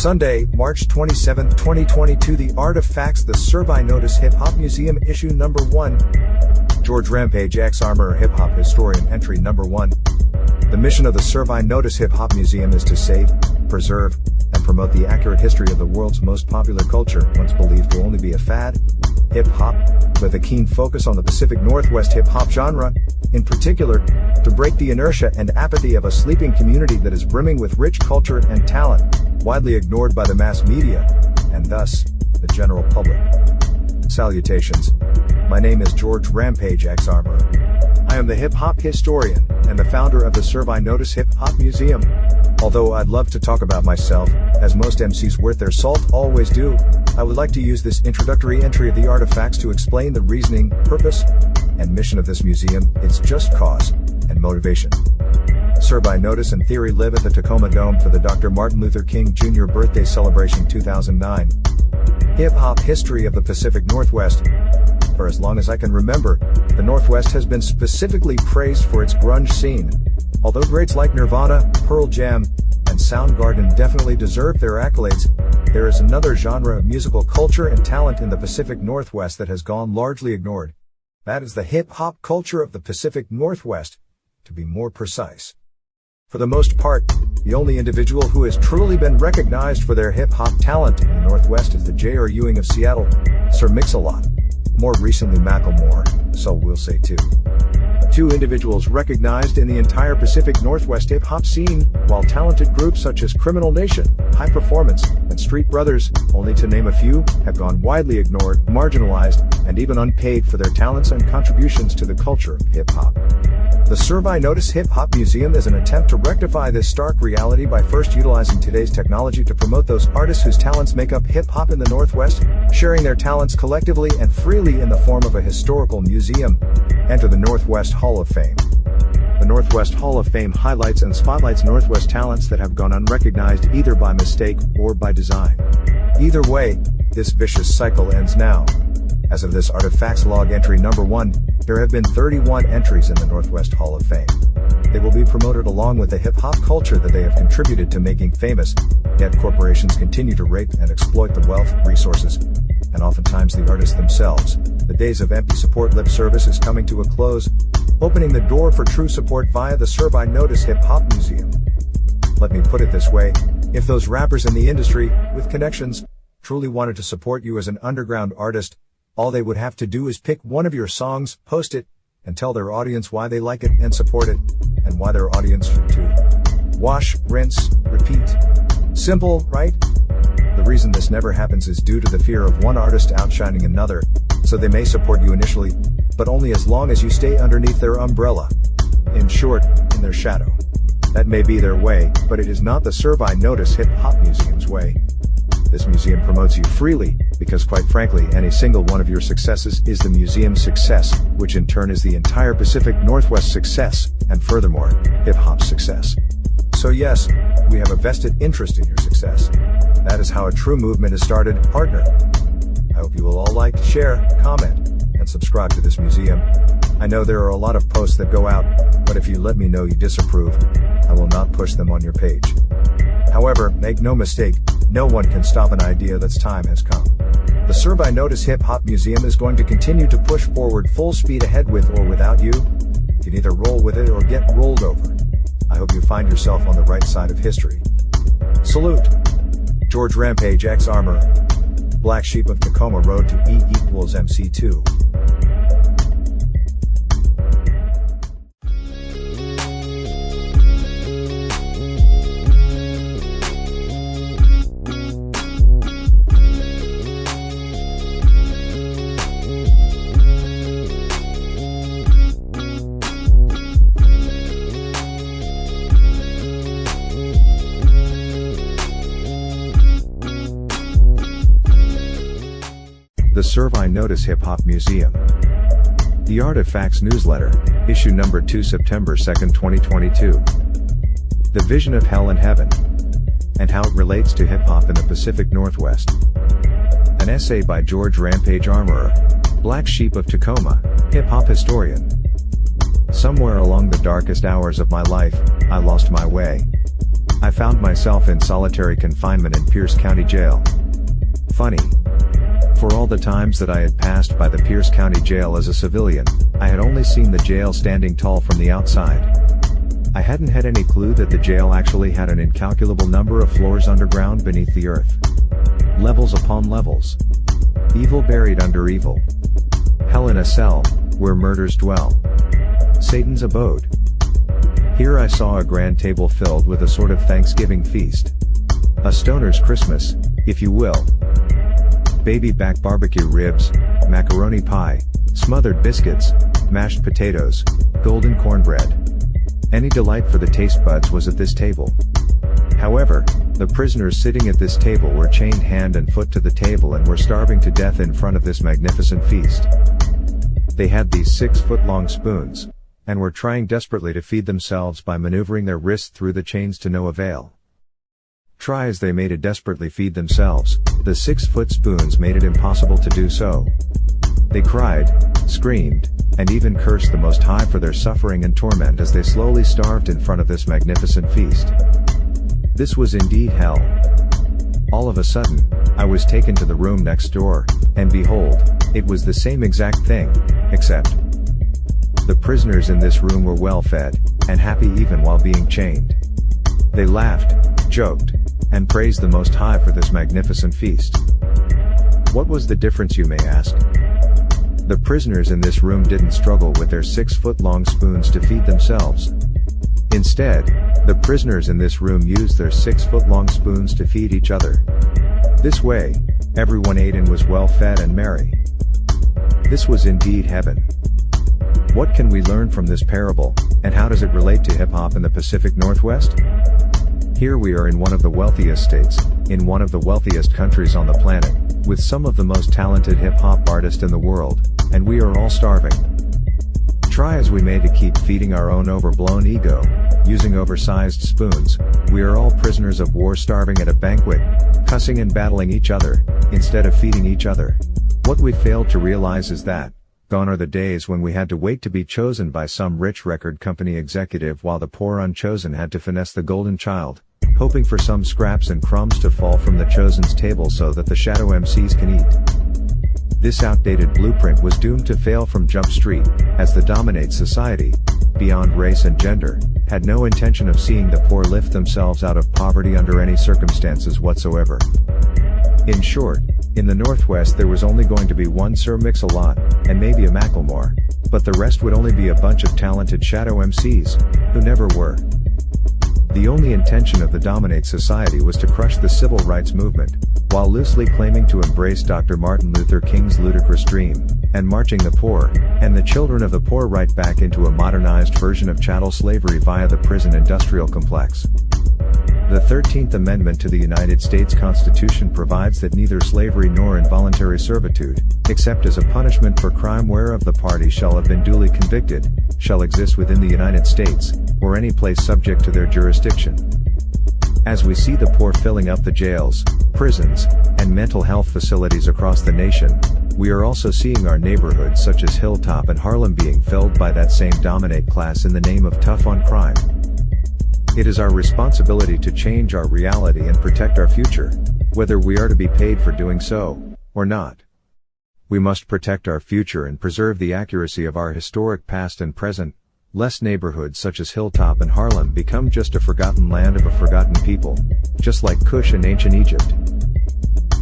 Sunday, March 27, 2022. The Artifacts, the Surve Notice Hip Hop Museum, issue number 1. George Rampage X Armourer Hip Hop Historian, entry number 1. The mission of the Surve Notice Hip Hop Museum is to save, preserve, and promote the accurate history of the world's most popular culture, once believed to only be a fad, hip-hop, with a keen focus on the Pacific Northwest hip-hop genre, in particular, to break the inertia and apathy of a sleeping community that is brimming with rich culture and talent, widely ignored by the mass media, and thus, the general public. Salutations. My name is George Rampage X Armourer. I am the hip-hop historian, and the founder of the Surve Notice Hip Hop Museum. Although I'd love to talk about myself, as most MCs worth their salt always do, I would like to use this introductory entry of the Artifacts to explain the reasoning, purpose, and mission of this museum, its just cause, and motivation. Surve Notice and Theory live at the Tacoma Dome for the Dr. Martin Luther King Jr. birthday celebration 2009. Hip-hop history of the Pacific Northwest. For as long as I can remember, the Northwest has been specifically praised for its grunge scene. Although greats like Nirvana, Pearl Jam, and Soundgarden definitely deserve their accolades, there is another genre of musical culture and talent in the Pacific Northwest that has gone largely ignored. That is the hip-hop culture of the Pacific Northwest, to be more precise. For the most part, the only individual who has truly been recognized for their hip-hop talent in the Northwest is the J.R. Ewing of Seattle, Sir Mix-a-Lot. More recently Macklemore, so we'll say two. Two individuals recognized in the entire Pacific Northwest hip-hop scene, while talented groups such as Criminal Nation, High Performance, and Street Brothers, only to name a few, have gone widely ignored, marginalized, and even unpaid for their talents and contributions to the culture of hip-hop. The Surve Notice Hip Hop Museum is an attempt to rectify this stark reality by first utilizing today's technology to promote those artists whose talents make up hip-hop in the Northwest, sharing their talents collectively and freely in the form of a historical museum. Enter the Northwest Hall of Fame. The Northwest Hall of Fame highlights and spotlights Northwest talents that have gone unrecognized either by mistake or by design. Either way, this vicious cycle ends now. As of this Artifacts log entry number 1, there have been 31 entries in the Northwest Hall of Fame. They will be promoted along with the hip-hop culture that they have contributed to making famous, yet corporations continue to rape and exploit the wealth, resources, and oftentimes the artists themselves. The days of empty support lip service is coming to a close, opening the door for true support via the Surve Notice Hip Hop Museum. Let me put it this way, if those rappers in the industry, with connections, truly wanted to support you as an underground artist, all they would have to do is pick one of your songs, post it, and tell their audience why they like it and support it, and why their audience should too. Wash, rinse, repeat. Simple, right? The reason this never happens is due to the fear of one artist outshining another, so they may support you initially, but only as long as you stay underneath their umbrella. In short, in their shadow. That may be their way, but it is not the Surve Notice Hip Hop Museum's way. This museum promotes you freely, because quite frankly, any single one of your successes is the museum's success, which in turn is the entire Pacific Northwest success, and furthermore, hip-hop's success. So yes, we have a vested interest in your success. That is how a true movement is started, partner. I hope you will all like, share, comment, and subscribe to this museum. I know there are a lot of posts that go out, but if you let me know you disapprove, I will not push them on your page. However, make no mistake, no one can stop an idea that's time has come. The Surve Notice Hip Hop Museum is going to continue to push forward full speed ahead with or without you. You can either roll with it or get rolled over. I hope you find yourself on the right side of history. Salute. George Rampage X Armourer. Black Sheep of Tacoma Road to E=MC2. The Surve Notice Hip Hop Museum. The Artifacts Newsletter, issue number 2, September 2, 2022. The Vision of Hell and Heaven, and How It Relates to Hip Hop in the Pacific Northwest. An essay by George Rampage Armourer, Black Sheep of Tacoma, Hip Hop Historian. Somewhere along the darkest hours of my life, I lost my way. I found myself in solitary confinement in Pierce County Jail. Funny. For all the times that I had passed by the Pierce County Jail as a civilian, I had only seen the jail standing tall from the outside. I hadn't had any clue that the jail actually had an incalculable number of floors underground beneath the earth. Levels upon levels. Evil buried under evil. Hell in a cell, where murders dwell. Satan's abode. Here I saw a grand table filled with a sort of Thanksgiving feast. A stoner's Christmas, if you will. Baby back barbecue ribs, macaroni pie, smothered biscuits, mashed potatoes, golden cornbread. Any delight for the taste buds was at this table. However, the prisoners sitting at this table were chained hand and foot to the table and were starving to death in front of this magnificent feast. They had these 6-foot-long spoons, and were trying desperately to feed themselves by maneuvering their wrists through the chains to no avail. Try as they may to desperately feed themselves, the 6-foot spoons made it impossible to do so. They cried, screamed, and even cursed the Most High for their suffering and torment as they slowly starved in front of this magnificent feast. This was indeed hell. All of a sudden, I was taken to the room next door, and behold, it was the same exact thing, except the prisoners in this room were well fed, and happy even while being chained. They laughed, joked, and praised the Most High for this magnificent feast. What was the difference, you may ask? The prisoners in this room didn't struggle with their 6-foot-long spoons to feed themselves. Instead, the prisoners in this room used their 6-foot-long spoons to feed each other. This way, everyone ate and was well fed and merry. This was indeed heaven. What can we learn from this parable, and how does it relate to hip-hop in the Pacific Northwest? Here we are in one of the wealthiest states, in one of the wealthiest countries on the planet, with some of the most talented hip-hop artists in the world, and we are all starving. Try as we may to keep feeding our own overblown ego, using oversized spoons, we are all prisoners of war starving at a banquet, cussing and battling each other, instead of feeding each other. What we failed to realize is that, gone are the days when we had to wait to be chosen by some rich record company executive while the poor unchosen had to finesse the golden child, hoping for some scraps and crumbs to fall from the chosen's table so that the shadow MCs can eat. This outdated blueprint was doomed to fail from Jump Street, as the dominate society, beyond race and gender, had no intention of seeing the poor lift themselves out of poverty under any circumstances whatsoever. In short, in the Northwest there was only going to be one Sir Mix-a-Lot, and maybe a Macklemore, but the rest would only be a bunch of talented shadow MCs, who never were. The only intention of the dominate society was to crush the civil rights movement, while loosely claiming to embrace Dr. Martin Luther King's ludicrous dream, and marching the poor, and the children of the poor right back into a modernized version of chattel slavery via the prison industrial complex. The 13th Amendment to the United States Constitution provides that neither slavery nor involuntary servitude, except as a punishment for crime whereof the party shall have been duly convicted, shall exist within the United States, or any place subject to their jurisdiction. As we see the poor filling up the jails, prisons, and mental health facilities across the nation, we are also seeing our neighborhoods such as Hilltop and Harlem being filled by that same dominate class in the name of tough on crime. It is our responsibility to change our reality and protect our future, whether we are to be paid for doing so, or not. We must protect our future and preserve the accuracy of our historic past and present, lest neighborhoods such as Hilltop and Harlem become just a forgotten land of a forgotten people, just like Kush in ancient Egypt.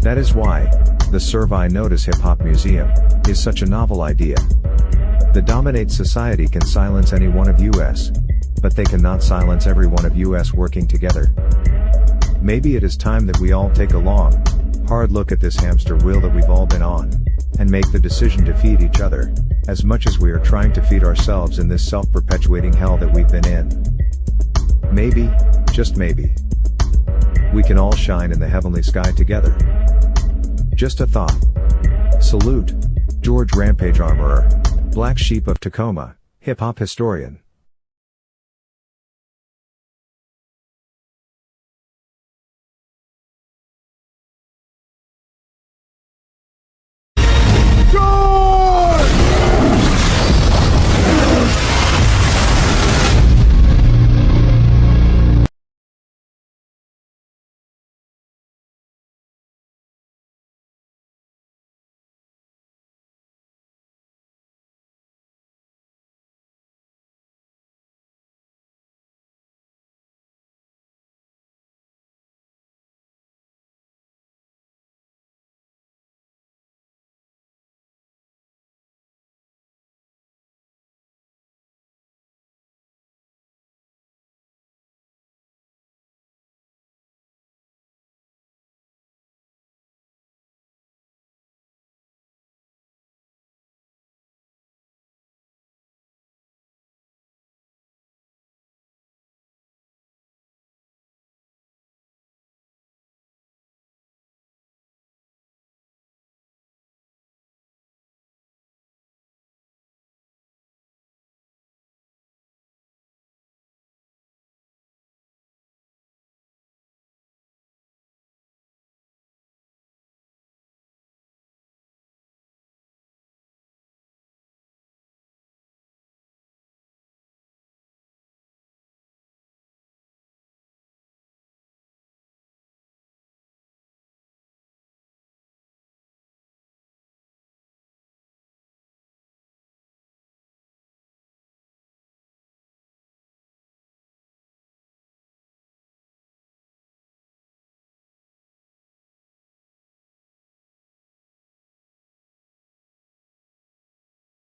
That is why, the Surve Notice Hip Hop Museum is such a novel idea. The dominate society can silence any one of us, but they cannot silence every one of us working together. Maybe it is time that we all take a long, hard look at this hamster wheel that we've all been on, and make the decision to feed each other, as much as we are trying to feed ourselves in this self-perpetuating hell that we've been in. Maybe, just maybe, we can all shine in the heavenly sky together. Just a thought. Salute, George Rampage Armourer, Black Sheep of Tacoma, hip-hop historian.